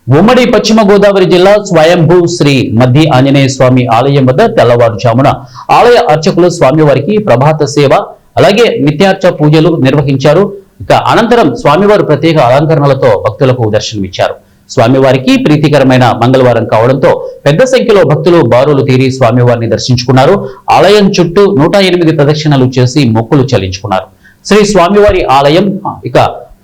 ఉమ్మడి పశ్చిమ గోదావరి జిల్లా స్వయంభూ శ్రీ మధ్య ఆంజనేయ స్వామి ఆలయం వద్ద తెల్లవారుజామున ఆలయ అర్చకులు స్వామివారికి ప్రభాత సేవ అలాగే నిత్యార్చ పూజలు నిర్వహించారు. ఇక అనంతరం స్వామివారు ప్రత్యేక అలంకరణలతో భక్తులకు దర్శనమిచ్చారు. స్వామివారికి ప్రీతికరమైన మంగళవారం కావడంతో పెద్ద సంఖ్యలో భక్తులు బారులు తీరి స్వామివారిని దర్శించుకున్నారు. ఆలయం చుట్టూ 108 ప్రదక్షిణలు చేసి మొక్కులు చెల్లించుకున్నారు. శ్రీ స్వామివారి ఆలయం ఇక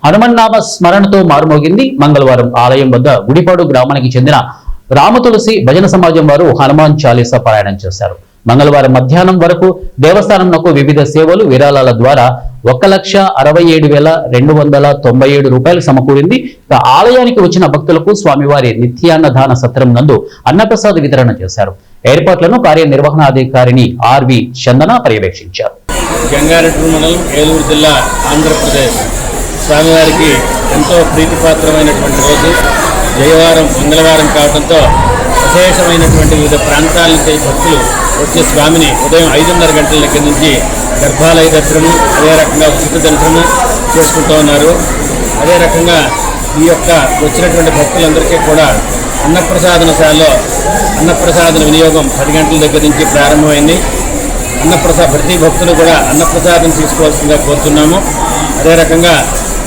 హనుమన్నామ స్మరణతో మారుమోగింది. మంగళవారం ఆలయం వద్ద గుడిపాడు గ్రామానికి చెందిన రామతులసి భజన సమాజం వారు హనుమాన్ చాలీసా పారాయణం చేశారు. మంగళవారం మధ్యాహ్నం వరకు దేవస్థానంకు వివిధ సేవలు విరాళాల ద్వారా 1,67,297 రూపాయలు సమకూరింది. ఆలయానికి వచ్చిన భక్తులకు స్వామివారి నిత్యాన్నదాన సత్రం నందు అన్నప్రసాద వితరణ చేశారు. ఏర్పాట్లను కార్యనిర్వహణాధికారిని ఆర్వి చందన పర్యవేక్షించారు. గంగారెడ్డి మండలం ఏలూరు జిల్లా ఆంధ్రప్రదేశ్. స్వామివారికి ఎంతో ప్రీతిపాత్రమైనటువంటి రోజు జయవారం మంగళవారం కావడంతో విశేషమైనటువంటి వివిధ ప్రాంతాల నుంచి భక్తులు వచ్చే స్వామిని ఉదయం 5:30 గంటల దగ్గర నుంచి గర్భాలయ దర్శనము అదే రకంగా ఉచిత దర్శనము చేసుకుంటూ ఉన్నారు. అదే రకంగా ఈ యొక్క వచ్చినటువంటి భక్తులందరికీ కూడా అన్నప్రసాదనశాలలో అన్నప్రసాదన వినియోగం 10 గంటల దగ్గర నుంచి ప్రారంభమైంది. ప్రతి భక్తులు కూడా అన్నప్రసాదం తీసుకోవాల్సిందిగా కోరుతున్నాము. అదే రకంగా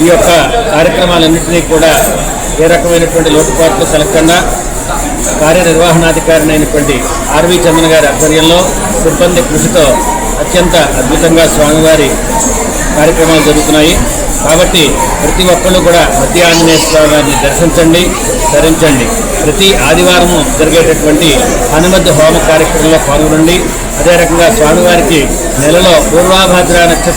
ఈ యొక్క కార్యక్రమాలన్నింటినీ కూడా ఏ రకమైనటువంటి లోటుపాట్లు కలగకుండా కార్యనిర్వహణాధికారి అయినటువంటి ఆర్వి చందన గారి ఆధ్వర్యంలో సిబ్బంది కృషితో అత్యంత అద్భుతంగా స్వామివారి కార్యక్రమాలు జరుగుతున్నాయి. కాబట్టి ప్రతి ఒక్కళ్ళు కూడా మధ్య ఆంజనేయ స్వామి వారిని దర్శించండి, ధరించండి. ప్రతి ఆదివారము జరిగేటటువంటి హనుమద్ హోమ కార్యక్రమంలో పాల్గొనండి. అదే రకంగా స్వామివారికి నెలలో పూర్వాభాద్ర నక్షత్రం